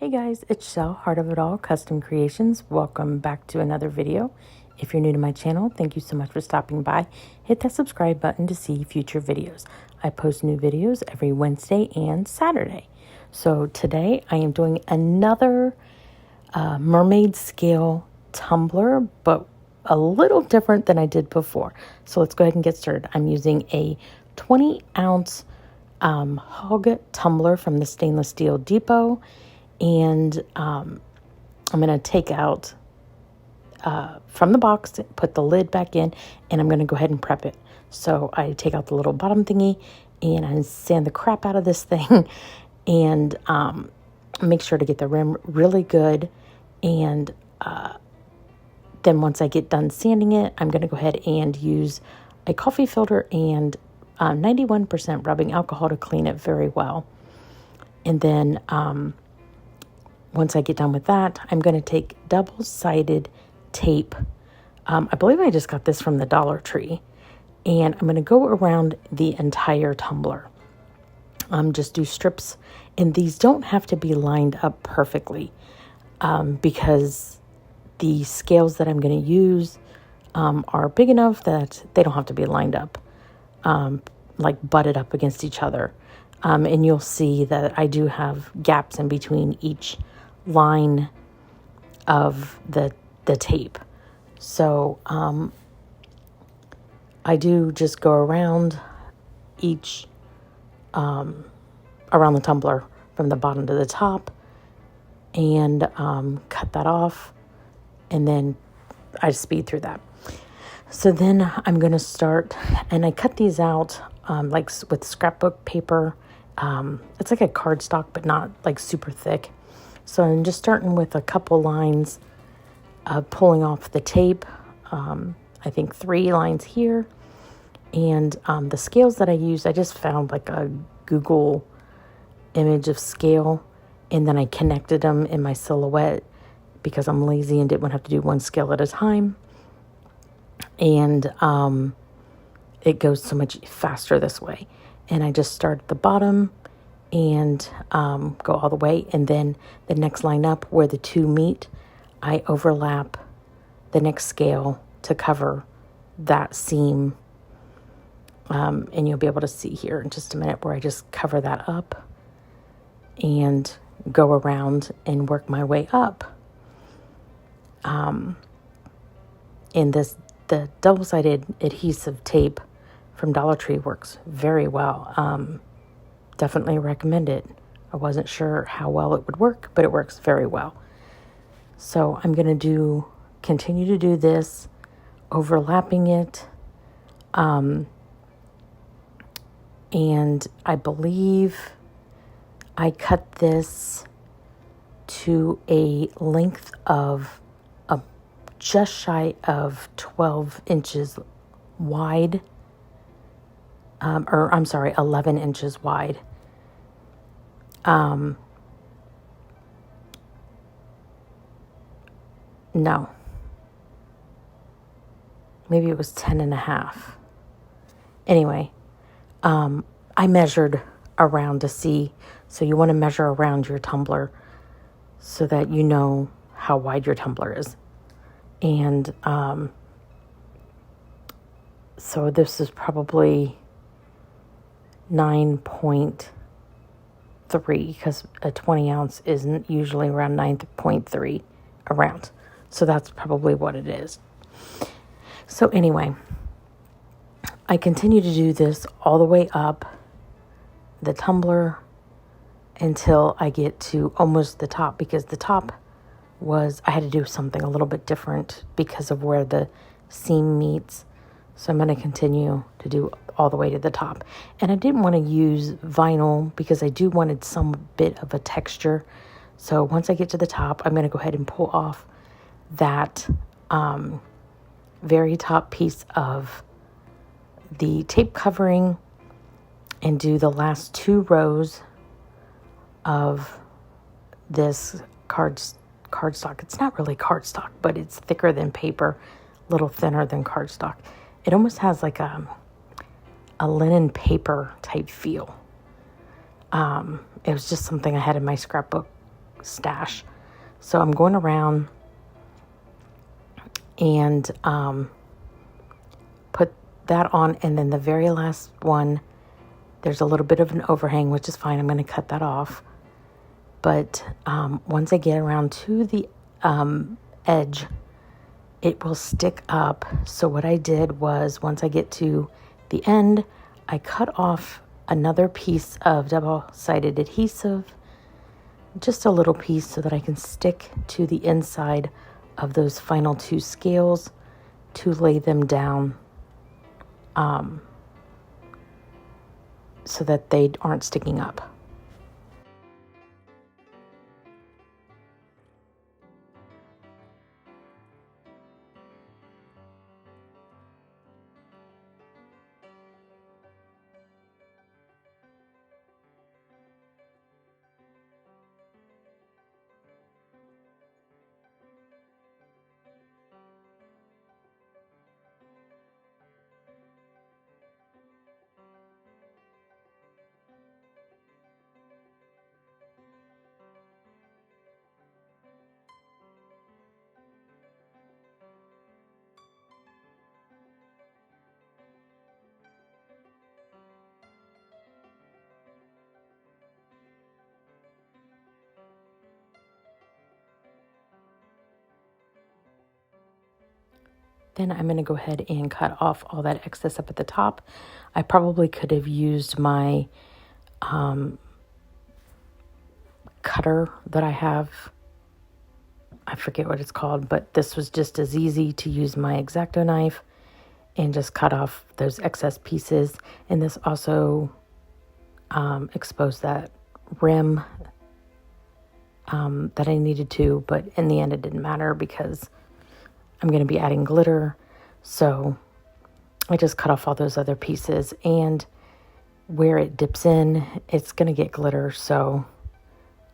Hey guys, it's Shell, Heart of It All Custom Creations. Welcome back to another video. If you're new to my channel, thank you so much for stopping by. Hit that subscribe button to see future videos. I post new videos every Wednesday and Saturday. So today I am doing another mermaid scale tumbler, but a little different than I did before. So let's go ahead and get started. I'm using a 20-ounce hog tumbler from the Stainless Steel Depot. And I'm going to take out from the box, put the lid back in, and I'm going to go ahead and prep it. So I take out the little bottom thingy, and I sand the crap out of this thing, and make sure to get the rim really good. And then once I get done sanding it, I'm going to go ahead and use a coffee filter and 91% rubbing alcohol to clean it very well. And then once I get done with that, I'm going to take double-sided tape. I believe I just got this from the Dollar Tree. And I'm going to go around the entire tumbler. Just do strips. And these don't have to be lined up perfectly because the scales that I'm going to use are big enough that they don't have to be lined up, like butted up against each other. And you'll see that I do have gaps in between each line of the tape. So I do just go around each around the tumbler from the bottom to the top and cut that off, and then I speed through that. So then I'm going to start, and I cut these out like with scrapbook paper. It's like a cardstock, but not like super thick. So I'm just starting with a couple lines, pulling off the tape. I think 3 lines here. And the scales that I use, I just found like a Google image of scale. And then I connected them in my silhouette because I'm lazy and didn't want to have to do one scale at a time. And it goes so much faster this way. And I just start at the bottom and go all the way. And then the next line up where the 2 meet, I overlap the next scale to cover that seam. And you'll be able to see here in just a minute where I just cover that up and go around and work my way up. And the double-sided adhesive tape from Dollar Tree works very well. Definitely recommend it. I wasn't sure how well it would work, but it works very well. So I'm going to continue to do this, overlapping it. And I believe I cut this to a length of just shy of 12 inches wide. 11 inches wide. No. Maybe it was 10 and a half. Anyway, I measured around to see. So you want to measure around your tumbler so that you know how wide your tumbler is. And so this is probably 9.3 because a 20 ounce isn't usually around 9.3 around. So that's probably what it is. So anyway, I continue to do this all the way up the tumbler until I get to almost the top, because the top I had to do something a little bit different because of where the seam meets. So I'm going to continue to do all the way to the top. And I didn't want to use vinyl because I wanted some bit of a texture. So once I get to the top, I'm going to go ahead and pull off that very top piece of the tape covering and do the last 2 rows of this cardstock. It's not really cardstock, but it's thicker than paper, a little thinner than cardstock. It almost has like a linen paper type feel. It was just something I had in my scrapbook stash. So I'm going around and put that on, and then the very last one, there's a little bit of an overhang, which is fine. I'm going to cut that off. But once I get around to the edge, it will stick up. So what I did was, once I get to the end, I cut off another piece of double-sided adhesive, just a little piece, so that I can stick to the inside of those final two scales to lay them down, so that they aren't sticking up. Then I'm going to go ahead and cut off all that excess up at the top. I probably could have used my cutter that I have. I forget what it's called, but this was just as easy to use my X-Acto knife and just cut off those excess pieces. And this also exposed that rim that I needed to, but in the end it didn't matter because I'm going to be adding glitter. So I just cut off all those other pieces, and where it dips in, it's going to get glitter. So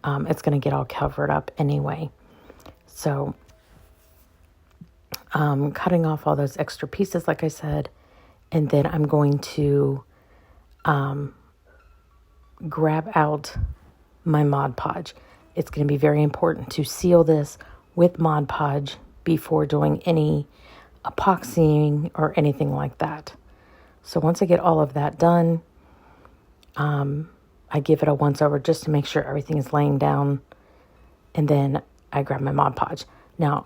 it's going to get all covered up anyway. So cutting off all those extra pieces, like I said, and then I'm going to grab out my Mod Podge. It's going to be very important to seal this with Mod Podge before doing any epoxying or anything like that. So once I get all of that done, I give it a once over just to make sure everything is laying down, and then I grab my Mod Podge. Now,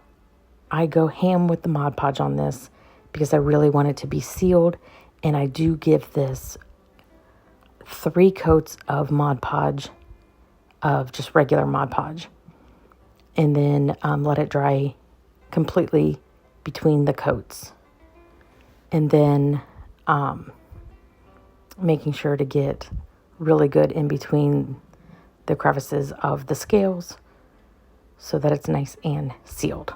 I go ham with the Mod Podge on this because I really want it to be sealed, and I do give this 3 coats of Mod Podge, of just regular Mod Podge, and then let it dry completely between the coats, and then making sure to get really good in between the crevices of the scales so that it's nice and sealed.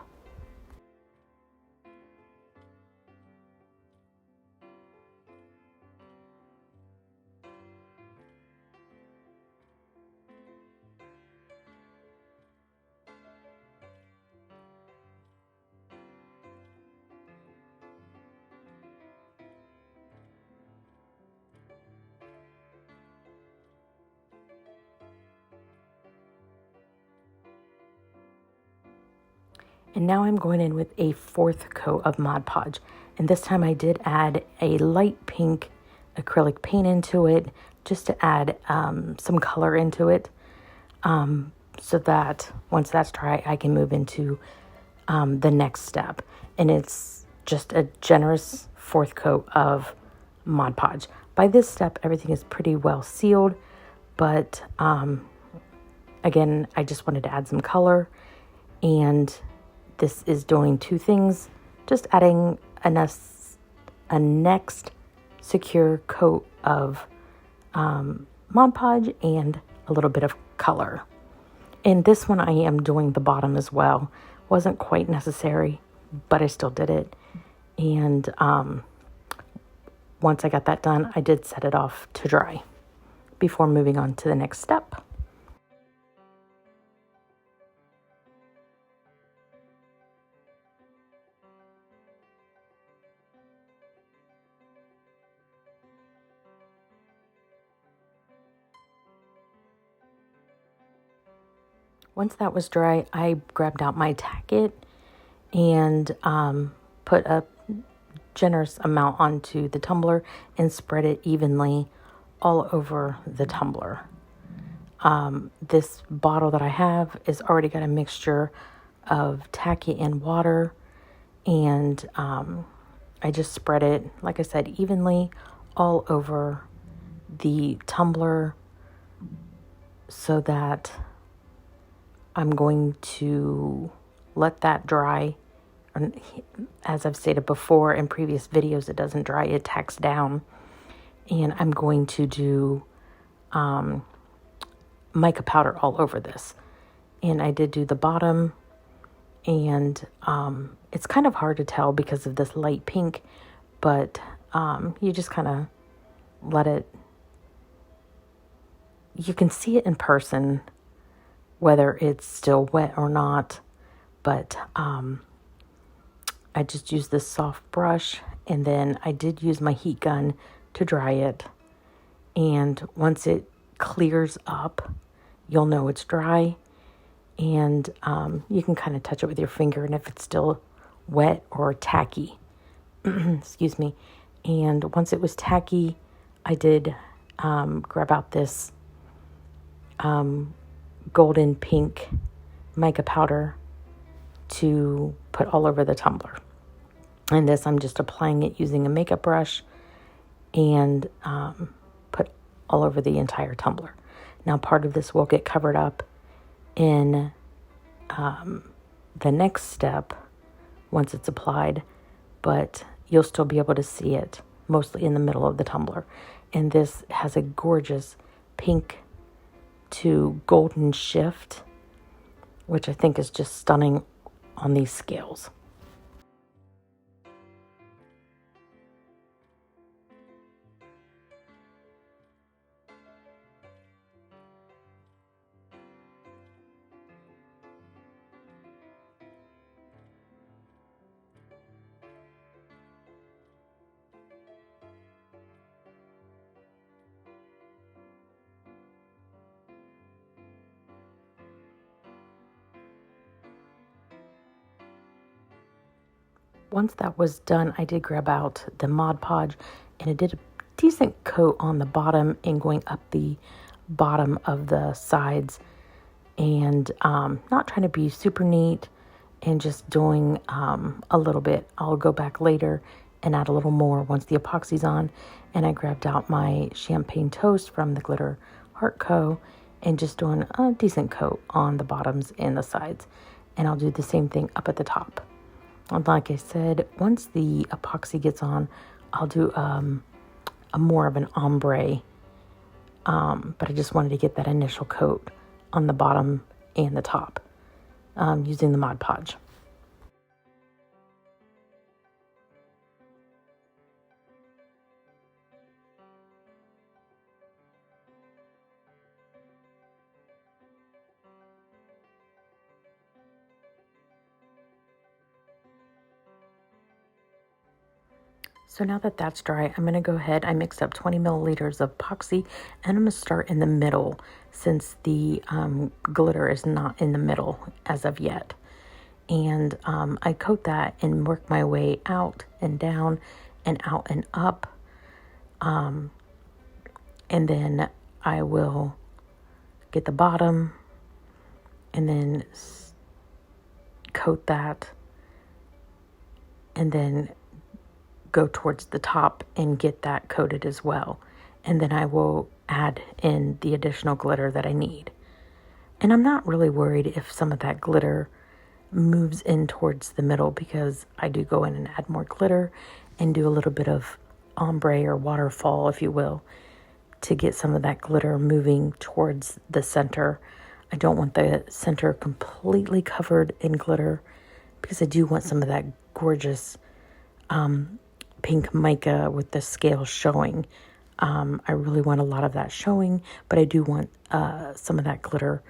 And now I'm going in with a 4th coat of Mod Podge. And this time I did add a light pink acrylic paint into it, just to add some color into it, so that once that's dry, I can move into the next step. And it's just a generous 4th coat of Mod Podge. By this step, everything is pretty well sealed, but again, I just wanted to add some color, and this is doing 2 things, just adding a next secure coat of Mod Podge and a little bit of color. And this one I am doing the bottom as well. Wasn't quite necessary, but I still did it. And once I got that done, I did set it off to dry before moving on to the next step. Once that was dry, I grabbed out my Tack and put a generous amount onto the tumbler and spread it evenly all over the tumbler. This bottle that I have is already got a mixture of tacky and water, and I just spread it, like I said, evenly all over the tumbler so that I'm going to let that dry. As I've stated before in previous videos, it doesn't dry, it tacks down. And I'm going to do mica powder all over this. And I did do the bottom, and it's kind of hard to tell because of this light pink, but you just kind of let it, you can see it in person whether it's still wet or not, but I just used this soft brush, and then I did use my heat gun to dry it. And once it clears up, you'll know it's dry, and you can kind of touch it with your finger, and if it's still wet or tacky, excuse me. And once it was tacky, I did grab out this golden pink mica powder to put all over the tumbler. And this, I'm just applying it using a makeup brush and put all over the entire tumbler. Now, part of this will get covered up in the next step once it's applied, but you'll still be able to see it mostly in the middle of the tumbler. And this has a gorgeous pink to golden shift, which I think is just stunning on these scales. Once that was done, I did grab out the Mod Podge, and it did a decent coat on the bottom and going up the bottom of the sides, and not trying to be super neat and just doing a little bit. I'll go back later and add a little more once the epoxy's on. And I grabbed out my Champagne Toast from the Glitter Heart Co. and just doing a decent coat on the bottoms and the sides. And I'll do the same thing up at the top. And like I said, once the epoxy gets on, I'll do a more of an ombre. But I just wanted to get that initial coat on the bottom and the top using the Mod Podge. So now that that's dry, I'm going to go ahead. I mixed up 20 milliliters of epoxy, and I'm going to start in the middle since the glitter is not in the middle as of yet. And I coat that and work my way out and down and out and up. And then I will get the bottom and then coat that, and then go towards the top and get that coated as well. And then I will add in the additional glitter that I need. And I'm not really worried if some of that glitter moves in towards the middle, because I do go in and add more glitter and do a little bit of ombre or waterfall, if you will, to get some of that glitter moving towards the center. I don't want the center completely covered in glitter, because I do want some of that gorgeous pink mica with the scale showing. I really want a lot of that showing, but I do want some of that glitter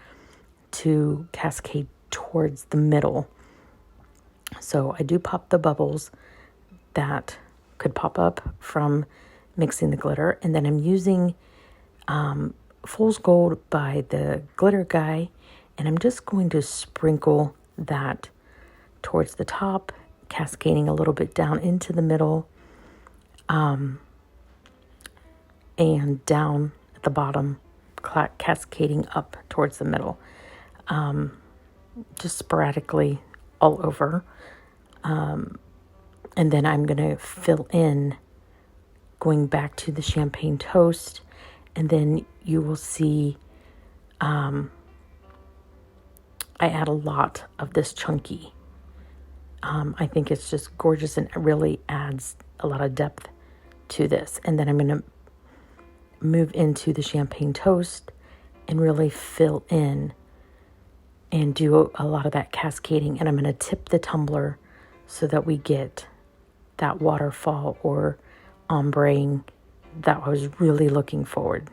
to cascade towards the middle. So I do pop the bubbles that could pop up from mixing the glitter, and then I'm using Fool's Gold by the Glitter Guy, And I'm just going to sprinkle that towards the top, cascading a little bit down into the middle, and down at the bottom, cascading up towards the middle, just sporadically all over. And then I'm going to fill in, going back to the champagne toast, and then you will see I add a lot of this chunky. I think it's just gorgeous, and it really adds a lot of depth to this. And then I'm going to move into the champagne toast and really fill in and do a lot of that cascading. And I'm going to tip the tumbler so that we get that waterfall or ombre that I was really looking forward.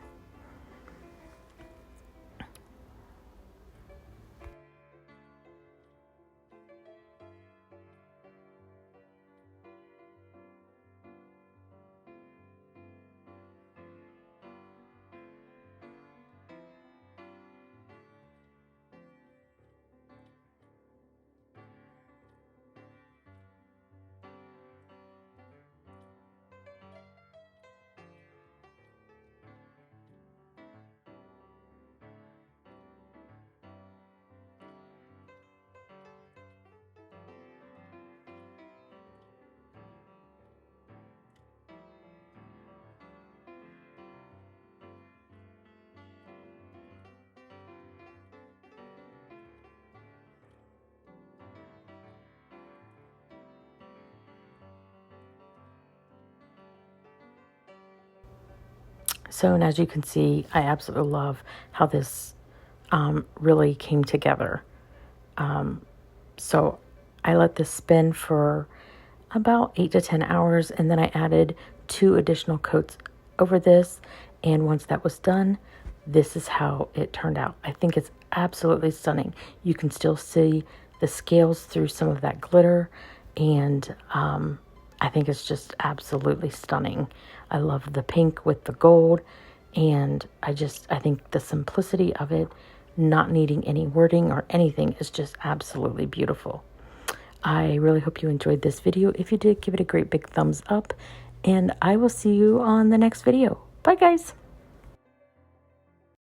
So, and as you can see, I absolutely love how this really came together. So I let this spin for about 8 to 10 hours, and then I added 2 additional coats over this. And once that was done, this is how it turned out. I think it's absolutely stunning. You can still see the scales through some of that glitter, and I think it's just absolutely stunning. I love the pink with the gold, and I think the simplicity of it, not needing any wording or anything, is just absolutely beautiful. I really hope you enjoyed this video. If you did, give it a great big thumbs up, and I will see you on the next video. Bye, guys.